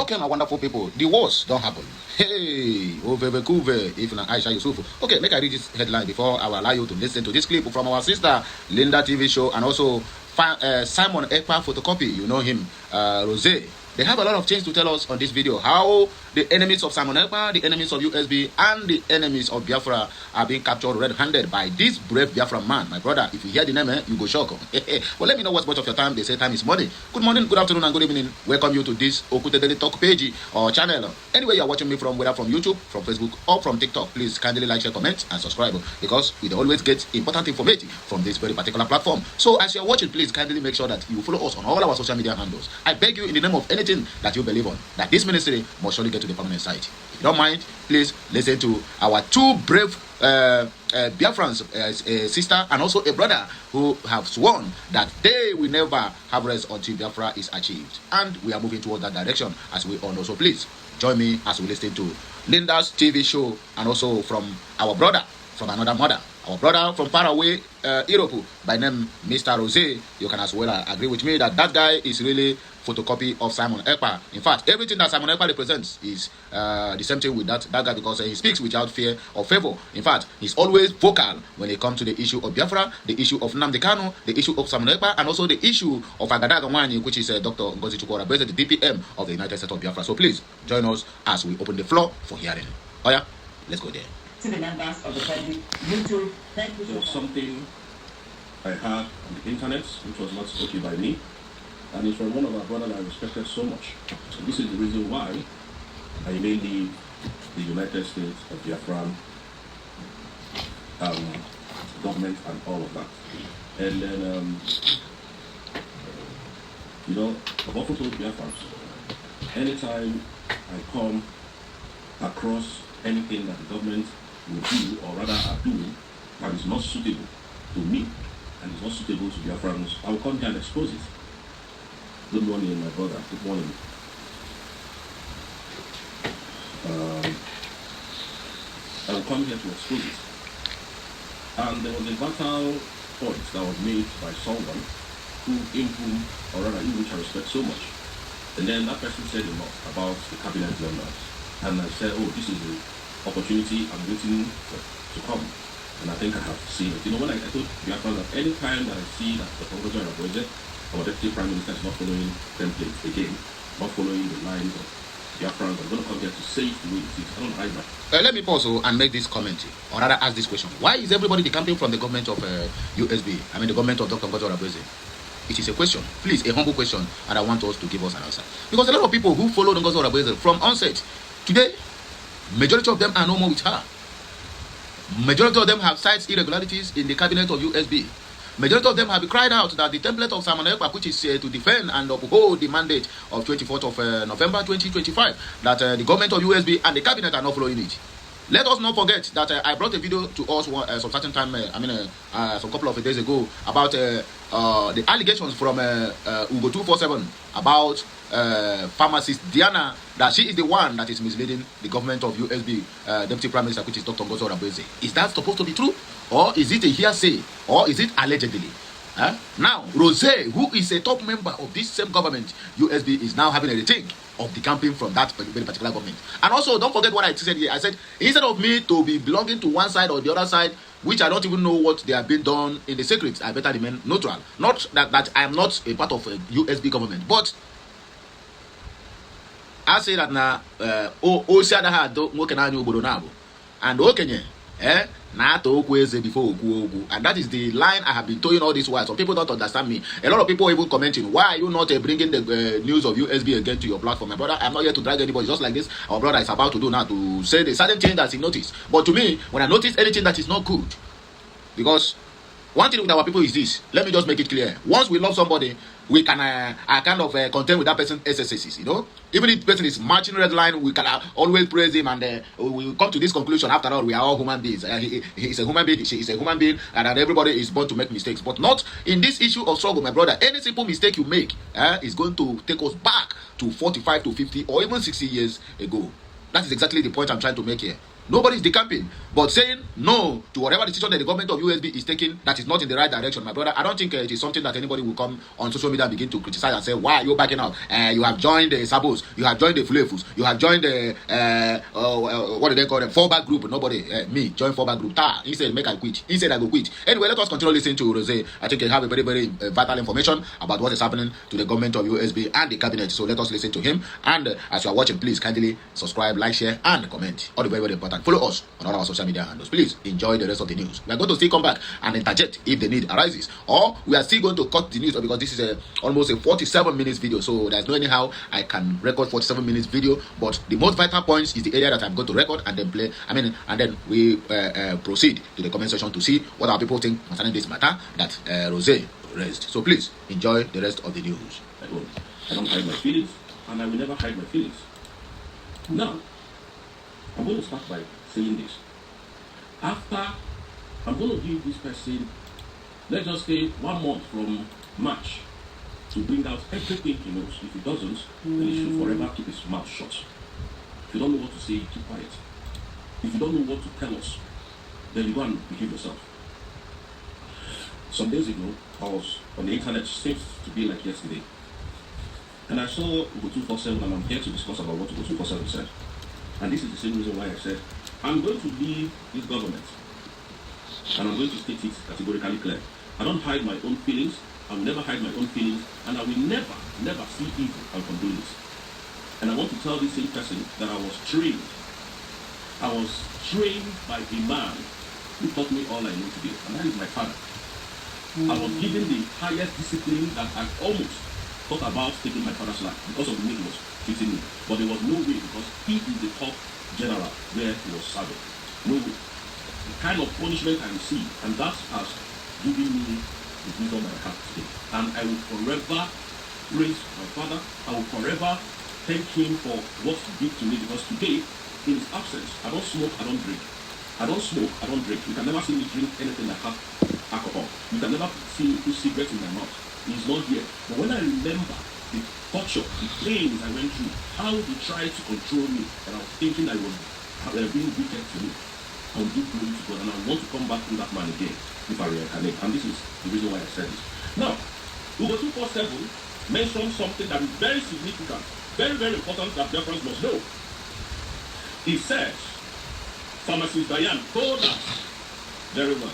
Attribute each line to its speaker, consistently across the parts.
Speaker 1: welcome, my wonderful people. The worst don't happen. Hey, if na Aisha Yusuf. Okay, make I read this headline before I will allow you to listen to this clip from our sister Linda TV show and also Simon Ekpa photocopy. You know him, Rose. They have a lot of things to tell us on this video. How the enemies of Simon Ekpa, the enemies of USB, and the enemies of Biafra are being captured red-handed by this brave Biafran man. My brother, if you hear the name, you go shock. Well, let me know what's much of your time. They say time is money. Good morning, good afternoon, and good evening. Welcome you to this Okute Daily Talk page or channel. Anywhere you are watching me from, whether from YouTube, from Facebook, or from TikTok, please kindly like, share, comment, and subscribe because we always get important information from this very particular platform. So as you are watching, please kindly make sure that you follow us on all our social media handles. I beg you in the name of anything that you believe on, that this ministry must surely get to the permanent site. If you don't mind, please listen to our two brave Biafrans, a sister and also a brother, who have sworn that they will never have rest until Biafra is achieved. And we are moving towards that direction, as we all know. So please join me as we listen to Linda's TV show and also from our brother from another mother. Our brother from far away, Europe, by name Mr. Rose. You can as well agree with me that that guy is really photocopy of Simon Ekpa. In fact, everything that Simon Ekpa represents is the same thing with that guy, because he speaks without fear or favor. In fact, he's always vocal when it comes to the issue of Biafra, the issue of Nnamdi Kanu, the issue of Simon Ekpa, and also the issue of Agadaga Nwanyi, which is Dr. Ngozi Chukwuemeka, the DPM of the United States of Biafra. So please join us as we open the floor for hearing. Oh yeah, let's go there.
Speaker 2: To the members of the public, YouTube, thank you so much.
Speaker 3: Something I heard on the internet, which was not spoken by me, and it's from one of our brothers I respected so much. So this is the reason why I may leave the United States of Biafran government and all of that. And then, you know, I've often told Biafrans, anytime I come across anything that the government will do, or rather are doing, that is not suitable to me and is not suitable to Biafrans, I will come here and expose it. Good morning, my brother. Good morning. I will come here to expose it. And there was a vital point that was made by someone in whom, or rather in which I respect so much. And then that person said a lot about the cabinet members. And I said, oh, this is the opportunity I'm waiting to come. And I think I have seen it. You know, when I told Biafra that any time that I see that the Congress or President or Deputy Prime Minister is not following templates again, not following the lines of Biafrans, I'm going to come here to say it the way it is. I don't hide that.
Speaker 1: Let me pause and make this comment, or rather ask this question. Why is everybody decamping from the government of USB? I mean the government of Dr. W0RST? It is a question, please, a humble question, and I want us to give us an answer. Because a lot of people who follow Dr. W0RST from onset, today, majority of them are no more with her. Majority of them have cited irregularities in the cabinet of USB. Majority of them have cried out that the template of Simon Ekpa, which is to defend and uphold the mandate of 24th of November 2025, that the government of USB and the cabinet are not following it. Let us not forget that I brought a video to us some certain time, some couple of days ago, about the allegations from Ugo 247 about pharmacist Diana, that she is the one that is misleading the government of USB Deputy Prime Minister, which is Dr. W0RST. Is that supposed to be true? Or is it a hearsay? Or is it allegedly? Now, Rose, who is a top member of this same government, USB, is now having a rethink of the campaign from that very particular government. And also, don't forget what I said here. I said, instead of me to be belonging to one side or the other side, which I don't even know what they have been done in the secret, I better remain neutral. Not that I am not a part of a USB government, but I say that now, and okay, before, and that is the line I have been towing all this while. Some people don't understand me. A lot of people even commenting, why are you not bringing the news of USB again to your platform? My brother, I'm not here to drag anybody, just like this our brother is about to do now, to say the certain thing that he noticed. But to me, when I notice anything that is not good, because one thing with our people is this, let me just make it clear. Once we love somebody, we can kind of contend with that person's SSSs, you know. Even if the person is marching red line, we can always praise him, and we come to this conclusion. After all, we are all human beings. He is a human being, she is a human being, and everybody is born to make mistakes. But not in this issue of struggle, my brother. Any simple mistake you make is going to take us back to 45 to 50 or even 60 years ago. That is exactly the point I'm trying to make here. Nobody is decamping, but saying no to whatever decision that the government of USB is taking that is not in the right direction, my brother. I don't think it is something that anybody will come on social media and begin to criticize and say, why are you backing out? You have joined the Sabos, you have joined the Fulefus, you have joined the what do they call them? Fallback group. Nobody, me, join fallback group. He said, make I quit. He said, I go quit. Anyway, let us continue listening to Rose. I think he have a very, very vital information about what is happening to the government of USB and the cabinet. So let us listen to him. And as you are watching, please kindly subscribe, like, share, and comment. All the very, very important. Follow us on all our social media handles. Please enjoy the rest of the news. We are going to still come back and interject if the need arises, or we are still going to cut the news because this is almost a 47 minutes video. So there's no anyhow I can record 47 minutes video. But the most vital points is the area that I'm going to record and then play. And then we proceed to the comment section to see what our people think concerning this matter that Rose raised. So please enjoy the rest of the news.
Speaker 3: I don't hide my feelings, and I will never hide my feelings. Now, I'm going to start by saying this. After, I'm going to give this person, let's just say 1 month from March to bring out everything he knows. If he doesn't, then he should forever keep his mouth shut. If you don't know what to say, keep quiet. If you don't know what to tell us, then you go and behave yourself. Some days ago, I was on the internet, seems to be like yesterday, and I saw W0RST, and I'm here to discuss about what W0RST said. And this is the same reason why I said, I'm going to leave this government, and I'm going to state it categorically clear. I don't hide my own feelings, I will never hide my own feelings, and I will never see evil and condone it. And I want to tell this same person that I was trained by a man who taught me all I know to do, and that is my father. I was given the highest discipline that I almost thought about taking my father's life because of the way he was treating me. But there was no way, because he is the top general where he was serving. No way. The kind of punishment I received, and that has given me the wisdom that I have today. And I will forever praise my father. I will forever thank him for what he did to me, because today, in his absence, I don't smoke, I don't drink. I don't smoke, I don't drink. You can never see me drink anything that has alcohol. You can never see me put cigarettes in my mouth. He's not here. But when I remember the torture, the pains I went through, how he tried to control me, and I was thinking I was being wicked to me, I will give glory to God, and I want to come back to that man again if I reincarnate. And this is the reason why I said this. Now, W0RST mentioned something that is very significant, very, very important that Biafrans must know. He said, Pharmacist Diane told us very well.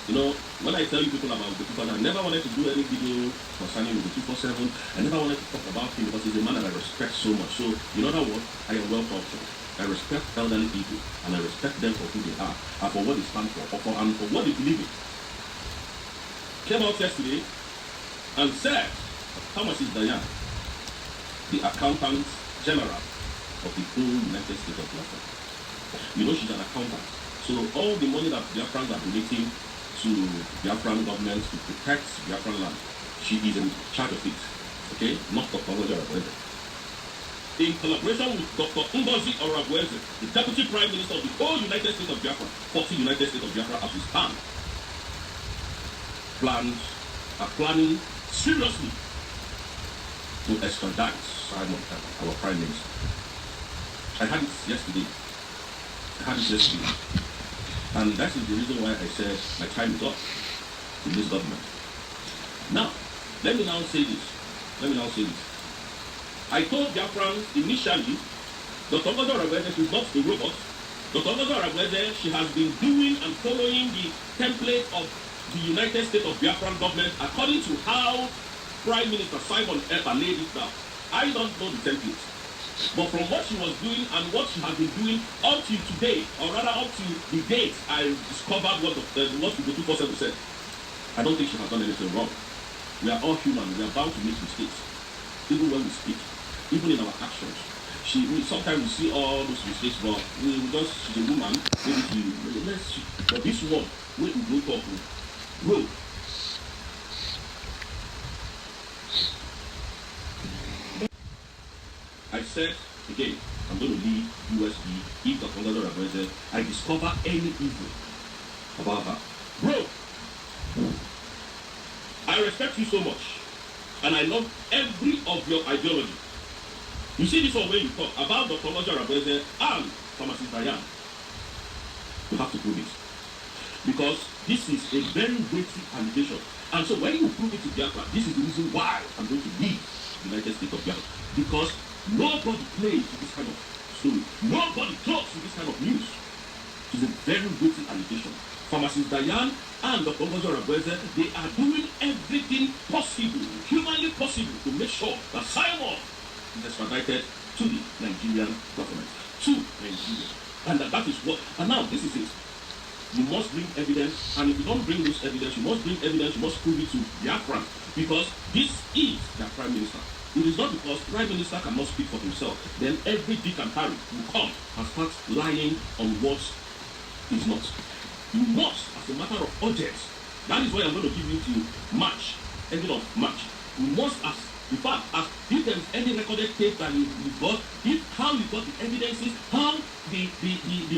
Speaker 3: You know, when I tell you people about the people, I never wanted to do any video concerning W0RST. I never wanted to talk about him because he's a man that I respect so much. So, in other words, I am well cultured. I respect elderly people, and I respect them for who they are, and for what they stand for, and for what they believe in. Came out yesterday and said, Pharmacist Diane, the accountant general of the whole United States of Biafra. You know, she's an accountant. So all the money that Biafrans are donating to Biafran government to protect Biafran land, she is in charge of it. Okay? Not Dr. W0RST. In collaboration with Dr. W0RST, the Deputy Prime Minister of the whole United States of Biafra, 40 United States of Biafra as we stand, are planning seriously to extradite Simon, our Prime Minister. I had it yesterday. And that is the reason why I said my time is up in this government. Now, let me now say this. I told Biafrans initially, Dr. W0RST is not a robot. Dr. W0RST, she has been doing and following the template of the United States of Biafran government according to how Prime Minister Simon ever laid it down. I don't know the template. But from what she was doing and what she has been doing up to today, or rather up to the date I discovered what W0RST said, I don't think she has done anything wrong. We are all human. We are bound to make mistakes, even when we speak, even in our actions. Sometimes we see all those mistakes, but she's a woman. But this one, when we go talk, bro. I said, again, I'm going to leave USB if Dr. W0RST, I discover any evil about her. Bro, I respect you so much, and I love every of your ideology. You see this one when you talk about Dr. W0RST and Pharmacist Diane. You have to prove it. Because this is a very weighty allegation. And so when you prove it to Biafra, this is the reason why I'm going to leave the United States of Biafra. Because nobody plays with this kind of story. Nobody talks with this kind of news. It is a very weighty allegation. Pharmacist Diane and Dr. W0RST, they are doing everything possible, humanly possible, to make sure that Simon is extradited to the Nigerian government, to Nigeria. And that is what, and now this is it. You must bring evidence, and if you don't bring this evidence, you must bring evidence, you must prove it to Biafrans, because this is their prime minister. It is not because prime minister cannot speak for himself, then every dick and Harry will come and start lying on what is not. You must, as a matter of urgency, that is why I'm going to give you to March, ending of March. You must, as in fact, as if there is any recorded tape that you got, if how you got the evidences, how the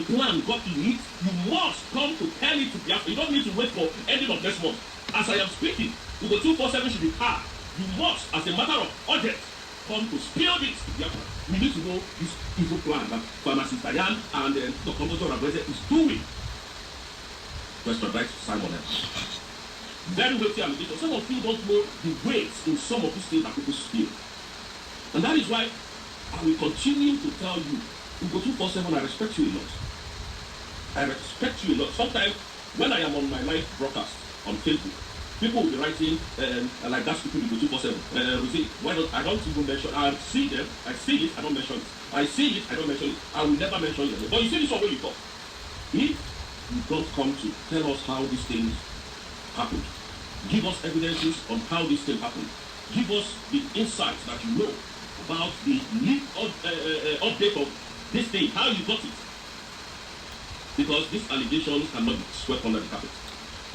Speaker 3: plan got to it, you must come to tell it to Biafra. You don't need to wait for ending of next month. As I am speaking, the 247 should be hard. You must, as a matter of urgency, come to spill this to Biafra. We need to know this evil plan that Pharmacist Diane and Dr. W0RST is doing. Extradite Simon M. Very weighty allegation. Some of you don't know the weights in some of these things that people steal. And that is why I will continue to tell you, Ugo 247, I respect you a lot. I respect you a lot. Sometimes when I am on my live broadcast on Facebook, people will be writing like that stupid Ugo 247. We say, why don't I don't even mention, I see them, I see it, I don't mention it. I see it, I don't mention it. I will never mention it. But you see this one when you talk. If you don't come to tell us how these things happened, give us evidences on how this thing happened, give us the insights that you know about the leak update of this thing, how you got it. Because these allegations cannot be swept under the carpet.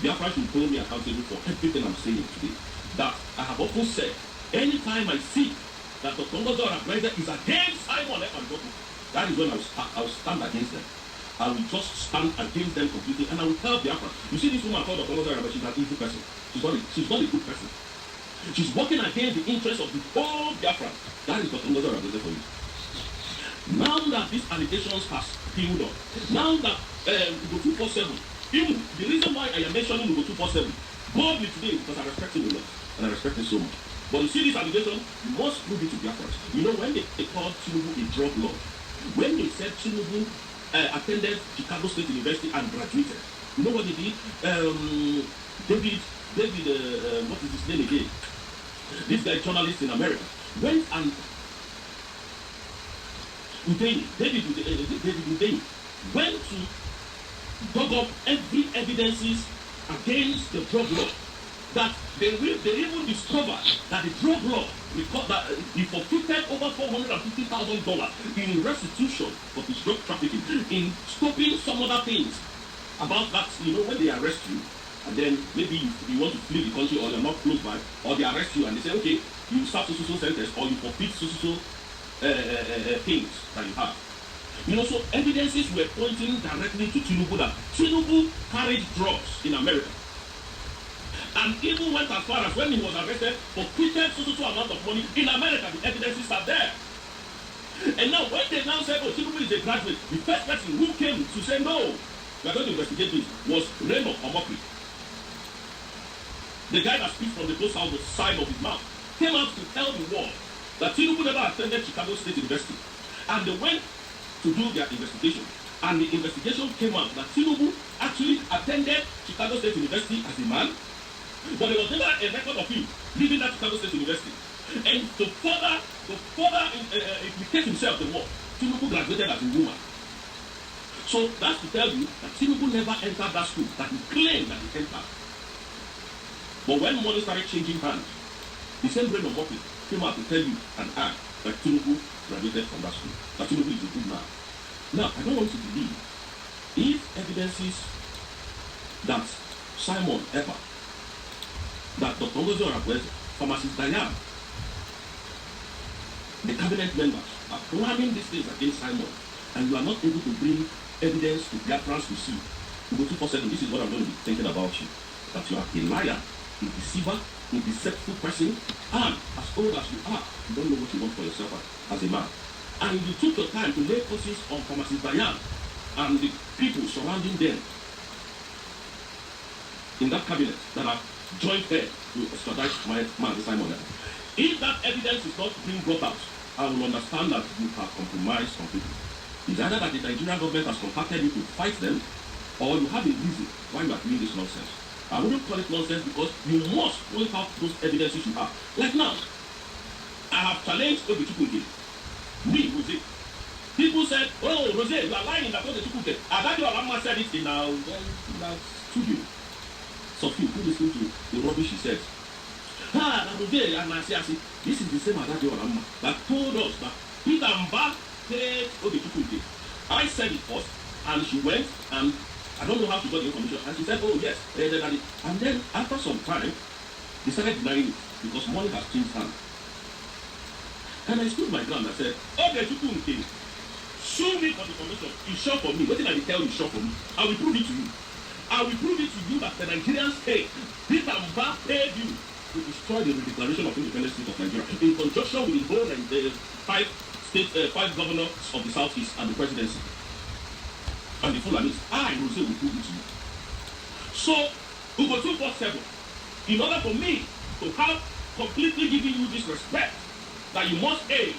Speaker 3: Biafra should hold me accountable for everything I'm saying today. That I have often said, anytime I see that the W0RST is against Simon F. and Goku, that is when I will stand against them. I will just stand against them completely, and I will tell Biafra, you see this woman called Dr. W0RST, she's an evil person. She's not a good person. She's working against the interests of the whole Biafra. That is Dr. W0RST for you. Now that these allegations has peeled up, now that Ugo 247, even the reason why I am mentioning Ugo 247 boldly today is because I respect him a lot, and I respect him so much. But you see this allegation, you must prove it to Biafrans. You know, when they called Tinubu a drug lord, when they said Tinubu attended Chicago State University and graduated, you know what they did? David, what is his name again? This guy, journalist in America, went and David Udeni went to dug up every evidences against the drug law. That they even discovered that the drug law that he forfeited over $450,000 in restitution for his drug trafficking, in stopping some other things about that. You know, when they arrest you, and then maybe you want to flee the country, or you're not close by, or they arrest you and they say, okay, you start so sentence, or you forfeit so things that you have. You know, so evidences were pointing directly to Tinubu, that Tinubu carried drugs in America. And even went as far as when he was arrested for quitted so amount of money in America. The evidences are there. And now when they now said, oh, Tinubu is a graduate, the first person who came to say no, we are going to investigate this, was Raymond Omokri. The guy that speaks from the close out the side of his mouth came out to tell the world that Tinubu never attended Chicago State University. And they went to do their investigation. And the investigation came out that Tinubu actually attended Chicago State University as a man, but there was never a record of him leaving that Chicago State University. And to further implicate himself the more, Tinubu graduated as a woman. So that's to tell you that Tinubu never entered that school that he claimed that he entered. But when money started changing hands, the same brain of Motley came out to tell you and I that Tinubu graduated from that school, that Tinubu is a good man. Now, I don't want you to believe if evidences that Simon ever, that Dr. W0RST, Pharmacist Diane, the cabinet members are planning these things against Simon, and you are not able to bring evidence to Biafrans to see. Ugo 247, this is what I'm going to be thinking about you. That you are a liar, a deceiver, a deceptive person, and as old as you are, you don't know what you want for yourself as a man. And you took your time to lay emphasis on Pharmacist Diane and the people surrounding them in that cabinet that are joined there to extradite my man, Simon. If that evidence is not being brought out, I will understand that you have compromised some people. It's either that the Nigerian government has contacted you to fight them, or you have a reason why you are doing this nonsense. I wouldn't call it nonsense because you must point out those evidences you have. Like now, I have challenged Ogechukwuke. Me, Jose. People said, oh, Jose, you are lying about Ogechukwuke. Adagio Alama said it in our studio. So few who listen to the rubbish he says. Jose and Nasiasi, this is the same Adagio Alama that told us that Peter Mba paid Ogechukwuke. I said it first, and she went and I don't know how she got the information. And she said, oh, yes. And then after some time, they started denying it because money has changed hands. And I stood my ground and said, okay, Chukwuke, show me for the information. It's sure for me. What did I tell you? Sure for me. I will prove it to you. I will prove it to you that the Nigerian state, Peter Mba paid you to destroy the Declaration of Independence State of Nigeria in conjunction with the whole and the five governors of the Southeast and the presidency. And the Fulanis, I will say, will prove it to you. So, Ugo 247, in order for me to have completely given you this respect that you must aid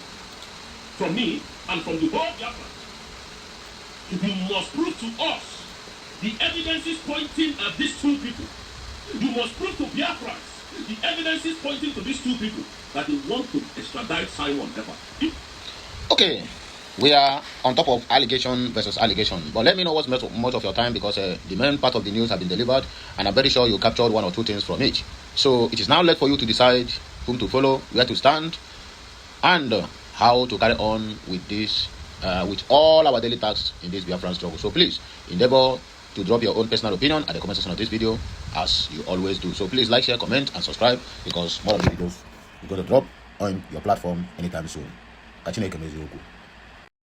Speaker 3: from me and from the whole Biafrans, you must prove to us the evidences pointing at these two people. You must prove to Biafrans the evidences pointing to these two people that they want to extradite Simon Ever.
Speaker 1: Okay. We are on top of allegation versus allegation. But let me know what's much of your time because the main part of the news have been delivered and I'm very sure you captured one or two things from it. So it is now left for you to decide whom to follow, where to stand, and how to carry on with this, with all our daily tasks in this Biafran struggle. So please endeavor to drop your own personal opinion at the comment section of this video as you always do. So please like, share, comment, and subscribe because more of the videos are going to drop on your platform anytime soon. Kachineke Mezioku.